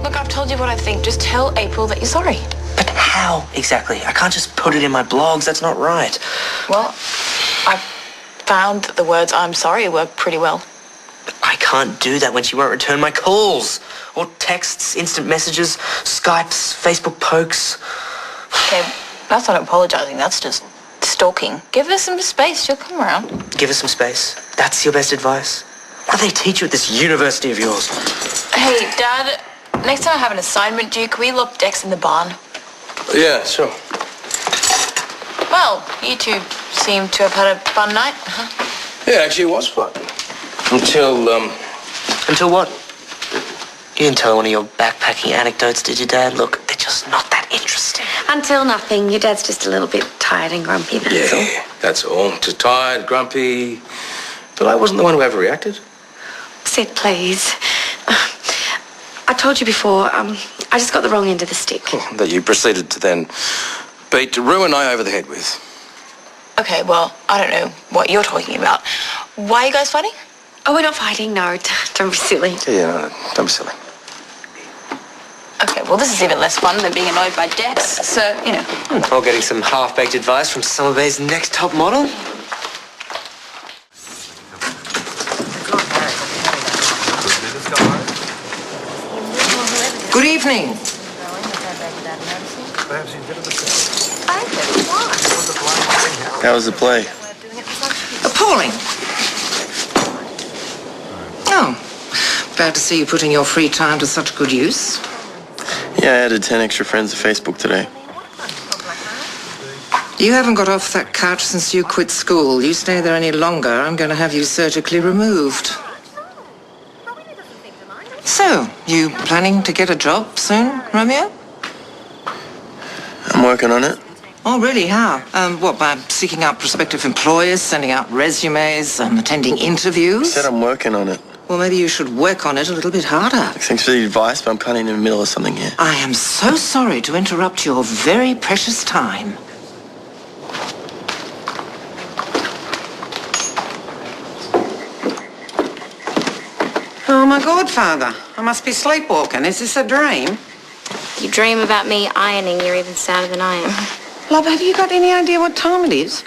Look, I've told you what I think. Just tell April that you're sorry. But how exactly? I can't just put it in my blogs. That's not right. Well, I found that the words "I'm sorry" work pretty well. But I can't do that when she won't return my calls. Or texts, instant messages, Skypes, Facebook pokes. Okay, that's not apologizing. That's just stalking. Give her some space. She'll come around. Give her some space. That's your best advice? What do they teach you at this university of yours? Hey, Dad, next time I have an assignment due, can we lock Dex in the barn? Yeah, sure. Well, you two seem to have had a fun night, huh? Yeah, actually it was fun. Until what? You didn't tell her one of your backpacking anecdotes, did you, Dad? Look, they're just not that interesting. Until nothing. Your dad's just a little bit tired and grumpy, that's all. Yeah, that's all. Just tired, grumpy. But I wasn't the one who overreacted. Said please. I told you before, I just got the wrong end of the stick. That you proceeded to then beat Rue and I over the head with. Okay, well, I don't know what you're talking about. Why are you guys fighting? Oh, we're not fighting, no. Don't be silly. Yeah, no, don't be silly. Okay, well, this is even less fun than being annoyed by Dex, so, you know. Or getting some half-baked advice from Summer Bay's next top model. Good evening. How was the play? Appalling. Oh, glad to see you putting your free time to such good use. Yeah, I added 10 extra friends to Facebook today. You haven't got off that couch since you quit school. You stay there any longer, I'm going to have you surgically removed. So, you planning to get a job soon, Romeo? I'm working on it. Oh, really? How? What, by seeking out prospective employers, sending out resumes, attending interviews? I said I'm working on it. Well, maybe you should work on it a little bit harder. Thanks for the advice, but I'm kind of in the middle of something here. I am so sorry to interrupt your very precious time. Oh, my godfather. I must be sleepwalking. Is this a dream? You dream about me ironing, you're even sadder than I am. Love, have you got any idea what time it is?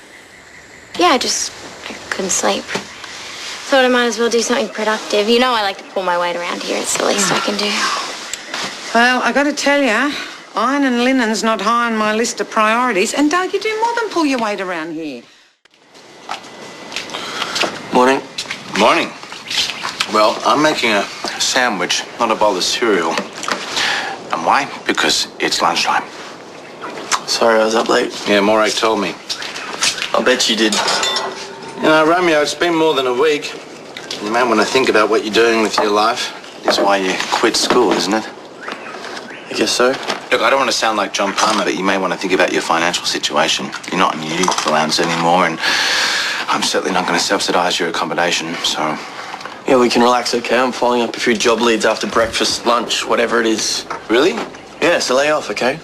Yeah, I couldn't sleep. Thought I might as well do something productive. You know I like to pull my weight around here. It's the least I can do. Well, I got to tell you, iron and linen's not high on my list of priorities. And, Doug, you do more than pull your weight around here. Morning. Morning. Well, I'm making a sandwich, not a bowl of cereal. And why? Because it's lunchtime. Sorry I was up late. Yeah, Morag told me. I'll bet you did. You know, Romeo, it's been more than a week. You may want to think about what you're doing with your life. That's why you quit school, isn't it? I guess so. Look, I don't want to sound like John Palmer, but you may want to think about your financial situation. You're not in your youth allowance anymore, and I'm certainly not going to subsidise your accommodation, so... Yeah, we can relax, okay? I'm following up a few job leads after breakfast, lunch, whatever it is. Really? Yeah, so lay off, okay?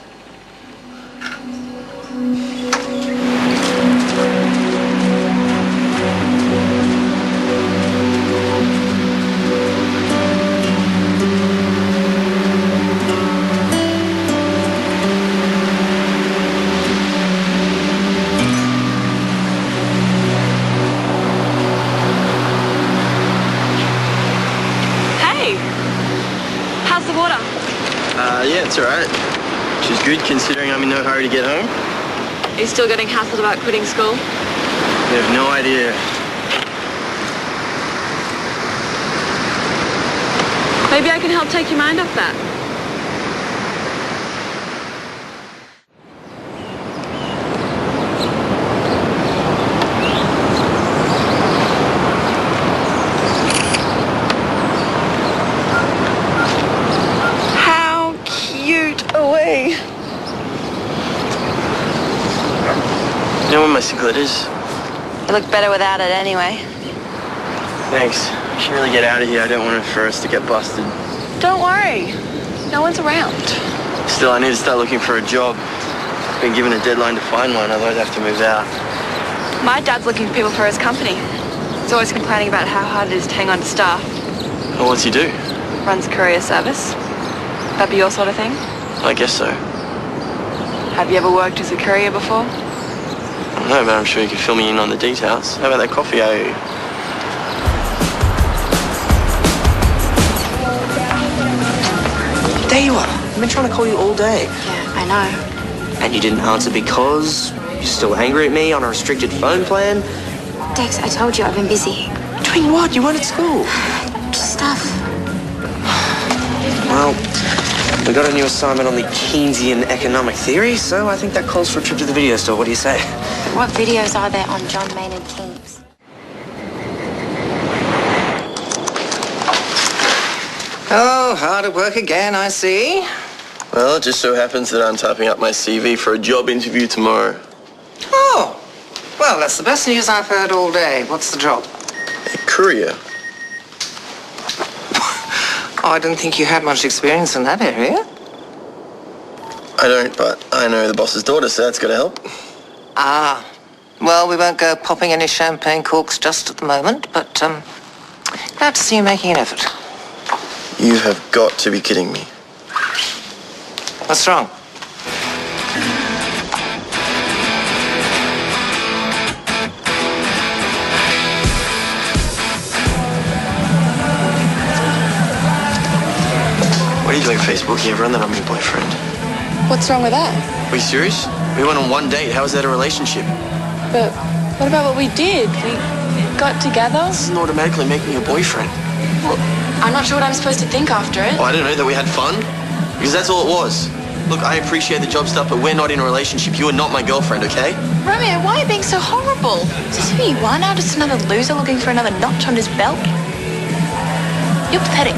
Yeah, it's all right. She's good considering I'm in no hurry to get home. Are you still getting hassled about quitting school? You have no idea. Maybe I can help take your mind off that. You know where my cigarette is? You look better without it anyway. Thanks. I should really get out of here. I don't want it for us to get busted. Don't worry. No one's around. Still, I need to start looking for a job. Been given a deadline to find one, otherwise I have to move out. My dad's looking for people for his company. He's always complaining about how hard it is to hang on to staff. Well, what's he do? Runs courier service. That be your sort of thing? I guess so. Have you ever worked as a courier before? I don't know, but I'm sure you could fill me in on the details. How about that coffee I owe you? There you are. I've been trying to call you all day. Yeah, I know. And you didn't answer because you're still angry at me on a restricted phone plan? Dex, I told you I've been busy. Doing what? You weren't at school. Just stuff. Well, we got a new assignment on the Keynesian economic theory, so I think that calls for a trip to the video store. What do you say? What videos are there on John Maynard Keynes? Oh, hard at work again, I see. Well, it just so happens that I'm typing up my CV for a job interview tomorrow. Oh, well, that's the best news I've heard all day. What's the job? A courier. I didn't think you had much experience in that area. I don't, but I know the boss's daughter, so that's got to help. Ah, well, we won't go popping any champagne corks just at the moment, but glad to see you making an effort. You have got to be kidding me. What's wrong? What are you doing Facebooking everyone that I'm your boyfriend? What's wrong with that? Are you serious? We went on one date. How is that a relationship? But what about what we did? We got together? This isn't automatically making you a boyfriend. Well, I'm not sure what I'm supposed to think after it. Oh, I don't know, that we had fun? Because that's all it was. Look, I appreciate the job stuff, but we're not in a relationship. You are not my girlfriend, okay? Romeo, why are you being so horrible? Is this who you are now? Just another loser looking for another notch on his belt? You're pathetic.